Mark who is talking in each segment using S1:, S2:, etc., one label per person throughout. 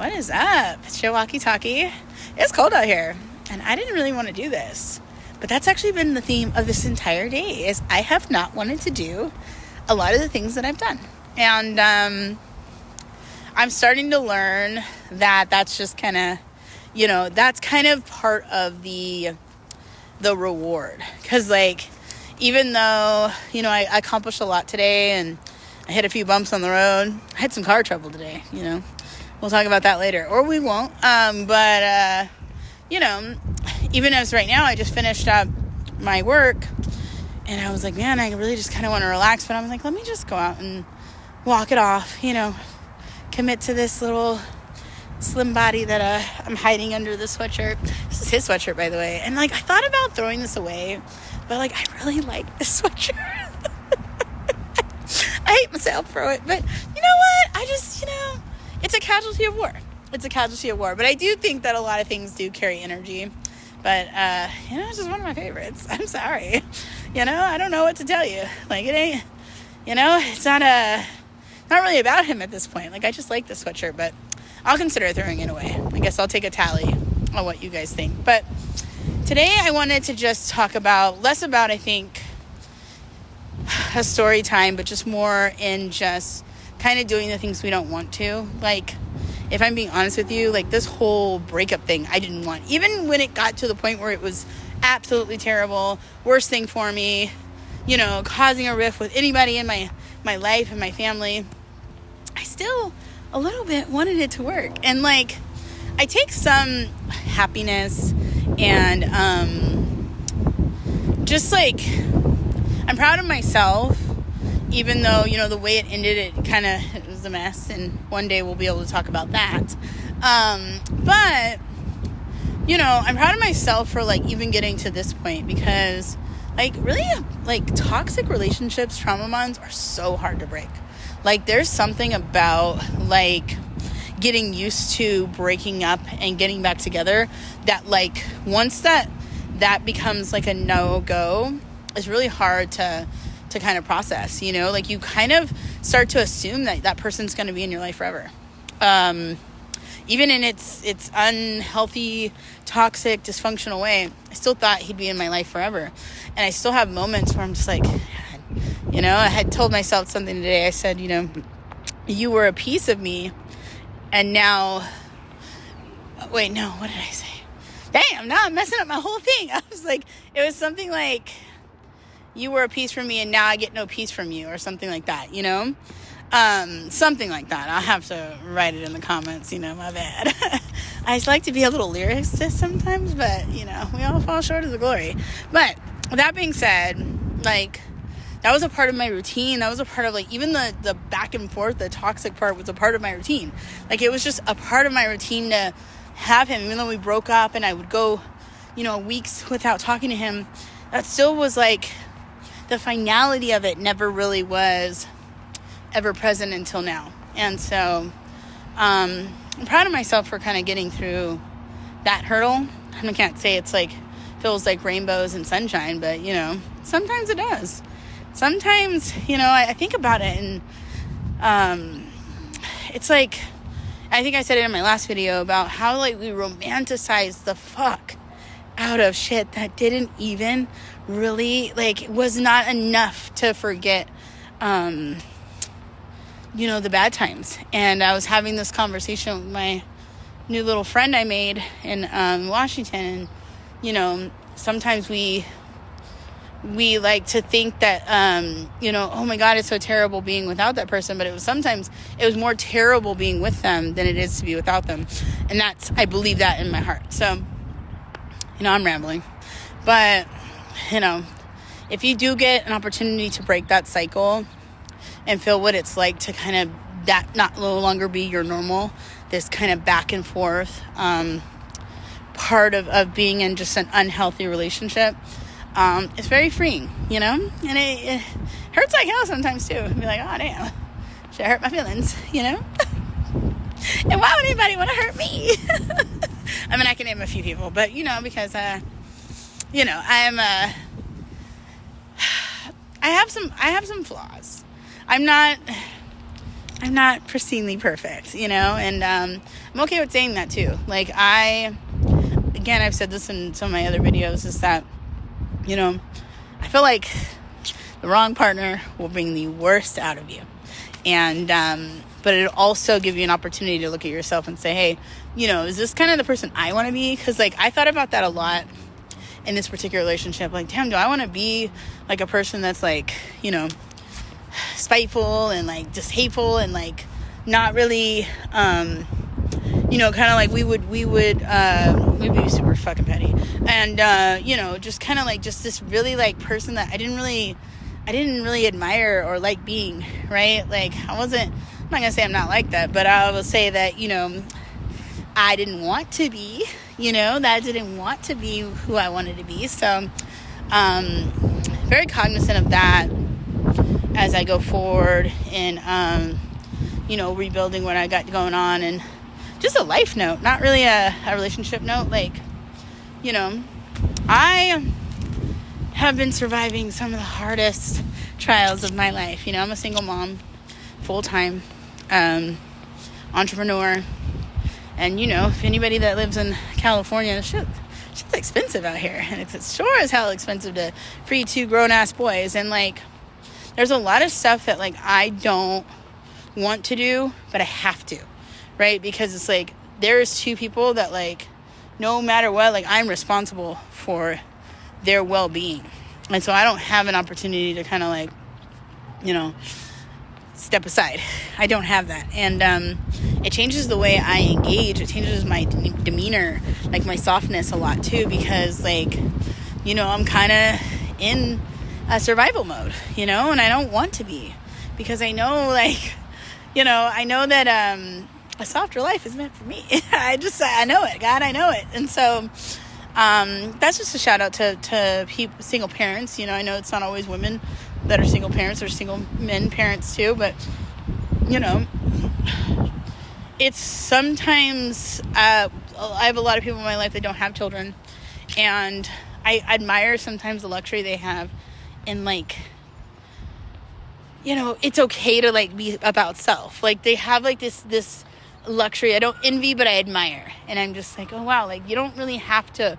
S1: What is up? It's your Walkie-Talkie. It's cold out here, and I didn't really want to do this, but that's actually been the theme of this entire day, is I have not wanted to do a lot of the things that I've done. And I'm starting to learn that that's just kind of, that's kind of part of the reward. Because, even though, I accomplished a lot today, and I hit a few bumps on the road, I had some car trouble today, We'll talk about that later, or we won't. But even as right now, I just finished up my work, and I was like, man, I really just kind of want to relax. But I was like, let me just go out and walk it off, commit to this little slim body that I'm hiding under the sweatshirt. This is his sweatshirt, by the way. And I thought about throwing this away, but I really like this sweatshirt. I hate myself for it, but you know what? I just, it's a casualty of war. It's a casualty of war. But I do think that a lot of things do carry energy. But, it's just one of my favorites. I'm sorry. I don't know what to tell you. It ain't, it's not really about him at this point. I just like this sweatshirt, but I'll consider throwing it away. I guess I'll take a tally on what you guys think. But today I wanted to just talk less about, I think, a story time, but just more in just kind of doing the things we don't want to. If I'm being honest with you, this whole breakup thing, I didn't want. Even when it got to the point where it was absolutely terrible, worst thing for me, causing a rift with anybody in my life and my family, I still a little bit wanted it to work. And I take some happiness and I'm proud of myself, even though, the way it ended, it was a mess, and one day we'll be able to talk about that. But, I'm proud of myself for, even getting to this point, because, really, toxic relationships, trauma bonds are so hard to break. There's something about, getting used to breaking up and getting back together that, once that becomes, a no-go, it's really hard to kind of process, you kind of start to assume that person's going to be in your life forever. Even in its unhealthy, toxic, dysfunctional way, I still thought he'd be in my life forever. And I still have moments where I'm just God, I had told myself something today. I said, you were a piece of me, and now, wait, no, what did I say? Damn, now I'm messing up my whole thing. I was it was something you were a piece from me, and now I get no piece from you, or something like that, something like that. I'll have to write it in the comments, my bad. I just like to be a little lyricist sometimes, but, we all fall short of the glory. But that being said, that was a part of my routine. That was a part of, even the back and forth, the toxic part was a part of my routine. It was just a part of my routine to have him, even though we broke up and I would go, weeks without talking to him. That still was, the finality of it never really was ever present until now. And so I'm proud of myself for kind of getting through that hurdle. I can't say it's feels like rainbows and sunshine, but sometimes it does. Sometimes I think about it, and it's I think I said it in my last video about how we romanticize the fuck out of shit that didn't even really was not enough to forget the bad times. And I was having this conversation with my new little friend I made in Washington, and sometimes we like to think that oh my God, it's so terrible being without that person, but it was more terrible being with them than it is to be without them. And I believe that in my heart. So I'm rambling, but if you do get an opportunity to break that cycle and feel what it's like to kind of that no longer be your normal, this kind of back and forth part of being in just an unhealthy relationship, it's very freeing, and it hurts like hell sometimes too. Be oh damn, should I hurt my feelings, and why would anybody want to hurt me? I mean, I can name a few people, but because I'm I have some flaws. I I'm not pristinely perfect, you know, and I'm okay with saying that too. Like, again, I've said this in some of my other videos, is that, you know, I feel like the wrong partner will bring the worst out of you. And, but it'll also give you an opportunity to look at yourself and say, hey, you know, is this kind of the person I want to be? Because, like, I thought about that a lot in this particular relationship. Like, damn, do I want to be, like, a person that's, like, you know, spiteful and, like, just hateful and, like, not really, you know, kind of like we'd be super fucking petty. And, you know, just kind of like just this really, like, person that I didn't really admire or like being, right? Like, I'm not going to say I'm not like that, but I will say that, you know, I didn't want to be, you know, that I didn't want to be who I wanted to be. So, very cognizant of that as I go forward in, you know, rebuilding what I got going on. And just a life note, not really a relationship note. Like, you know, I have been surviving some of the hardest trials of my life. You know, I'm a single mom, full-time, entrepreneur. And, you know, if anybody that lives in California, shit's expensive out here. And it's sure as hell expensive to free 2 grown-ass boys. And, like, there's a lot of stuff that, like, I don't want to do, but I have to, right? Because it's, like, there's 2 people that, like, no matter what, like, I'm responsible for their well-being. And so I don't have an opportunity to kind of, like, you know, step aside. I don't have that. And it changes the way I engage. It changes my demeanor, like my softness a lot too, because, like, you know, I'm kind of in a survival mode, you know, and I don't want to be, because I know, like, you know, I know that a softer life is meant for me. I know it, God, I know it. And so that's just a shout out to single parents. You know, I know it's not always women that are single parents, or single men parents too, but, you know, it's sometimes, I have a lot of people in my life that don't have children, and I admire sometimes the luxury they have in, like, you know, it's okay to, like, be about self. Like, they have, like, this luxury I don't envy, but I admire. And I'm just like, oh wow, like, you don't really have to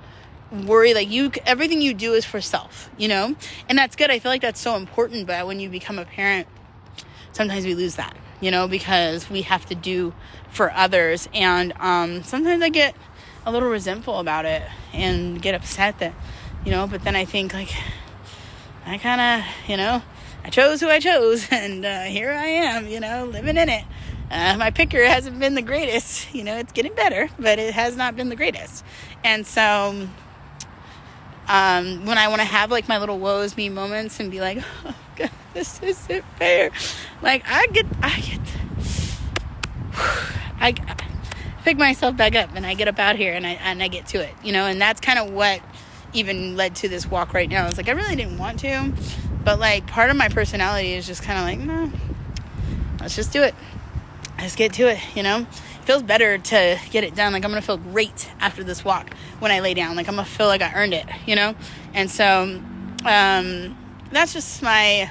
S1: worry. Like, everything you do is for self, you know? And that's good. I feel like that's so important. But when you become a parent, sometimes we lose that, you know, because we have to do for others. And sometimes I get a little resentful about it and get upset that, you know, but then I think, like, I kind of, you know, I chose who I chose, and here I am, you know, living in it. My picker hasn't been the greatest, you know, it's getting better, but it has not been the greatest. And so when I want to have, like, my little woes me moments and be like, oh God, this isn't fair, like, I pick myself back up and I get up out here and I get to it, you know. And that's kind of what even led to this walk right now. It's like, I really didn't want to, but, like, part of my personality is just kind of like, no, let's just do it. Let's get to it, you know. It feels better to get it done. Like, I'm going to feel great after this walk when I lay down. Like, I'm going to feel like I earned it, you know. And so that's just my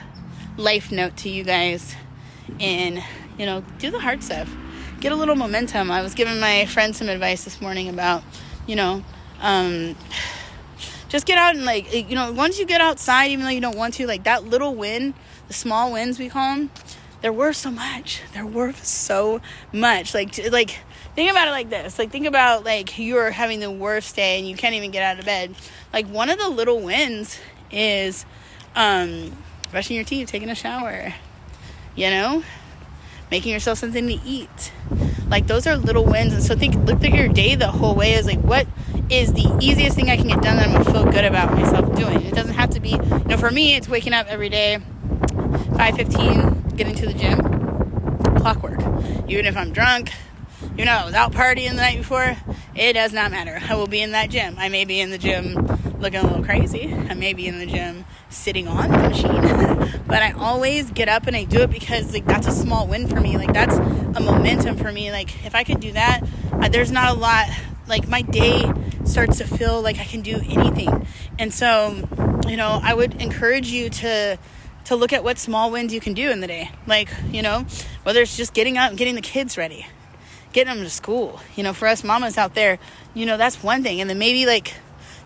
S1: life note to you guys. And, you know, do the hard stuff. Get a little momentum. I was giving my friend some advice this morning about, you know, just get out and, like, you know, once you get outside, even though you don't want to, like, that little win, the small wins we call them, they're worth so much. They're worth so much. Like, think about it like this. Like, think about, like, you're having the worst day and you can't even get out of bed. Like, one of the little wins is brushing your teeth, taking a shower, you know, making yourself something to eat. Like, those are little wins. And so look at your day the whole way as, like, what is the easiest thing I can get done that I'm going to feel good about myself doing? It doesn't have to be, you know, for me, it's waking up every day, 5:15, getting to the gym, clockwork. Even if I'm drunk, you know, I was out partying the night before, it does not matter. I will be in that gym. I may be in the gym looking a little crazy. I may be in the gym sitting on the machine. But I always get up and I do it because, like, that's a small win for me. Like, that's a momentum for me. Like, if I could do that, there's not a lot, like, my day starts to feel like I can do anything. And so, you know, I would encourage you to to look at what small wins you can do in the day. Like, whether it's just getting up and getting the kids ready, getting them to school. For us mamas out there, that's one thing. And then maybe like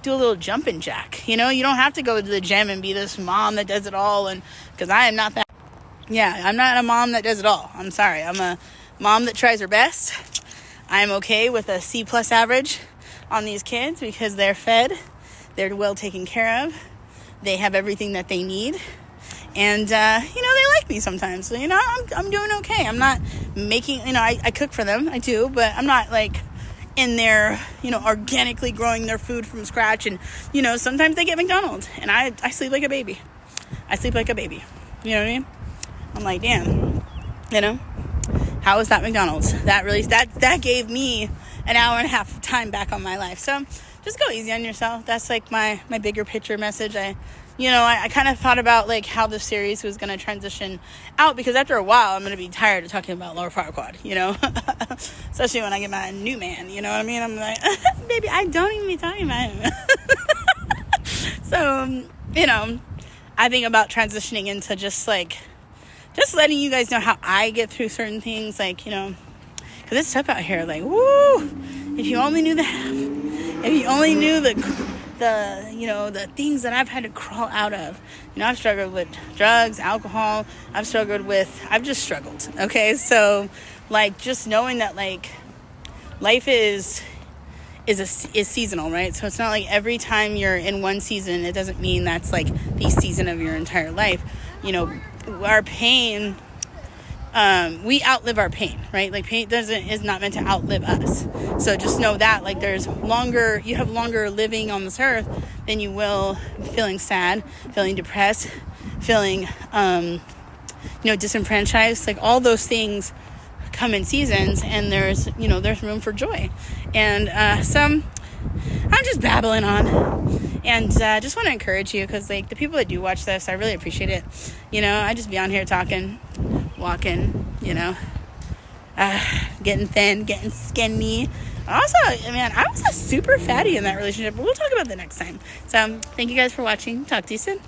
S1: do a little jumping jack. You don't have to go to the gym and be this mom that does it all. And because I am not that. Yeah, I'm not a mom that does it all. I'm sorry. I'm a mom that tries her best. I'm okay with a C+ average on these kids because they're fed. They're well taken care of. They have everything that they need. And, they like me sometimes. So, I'm doing okay. I'm not making, I cook for them. I do. But I'm not, like, in there, organically growing their food from scratch. And, sometimes they get McDonald's. And I sleep like a baby. I sleep like a baby. You know what I mean? I'm like, damn. How was that McDonald's? That gave me an hour and a half of time back on my life. So just go easy on yourself. That's, like, my bigger picture message. I kind of thought about, like, how the series was going to transition out, because after a while, I'm going to be tired of talking about Lower Farquaad, especially when I get my new man, you know what I mean? I'm like, baby, I don't even be talking about him. So, I think about transitioning into just letting you guys know how I get through certain things, like, because it's tough out here, like, woo, if you only knew if you only knew the things that I've had to crawl out of. I've struggled with drugs, alcohol. I've just struggled. Okay. So, like, just knowing that, like, life is seasonal, right? So it's not like every time you're in one season, it doesn't mean that's like the season of your entire life. Our pain, we outlive our pain, right? Like, pain is not meant to outlive us. So just know that, like, you have longer living on this earth than you will feeling sad, feeling depressed, feeling, disenfranchised. Like, all those things come in seasons, and there's room for joy. And so I'm just babbling on, and just want to encourage you, because, like, the people that do watch this, I really appreciate it. I just be on here talking, walking, getting thin, getting skinny. Also, I was a super fatty in that relationship, but we'll talk about that next time. So thank you guys for watching. Talk to you soon.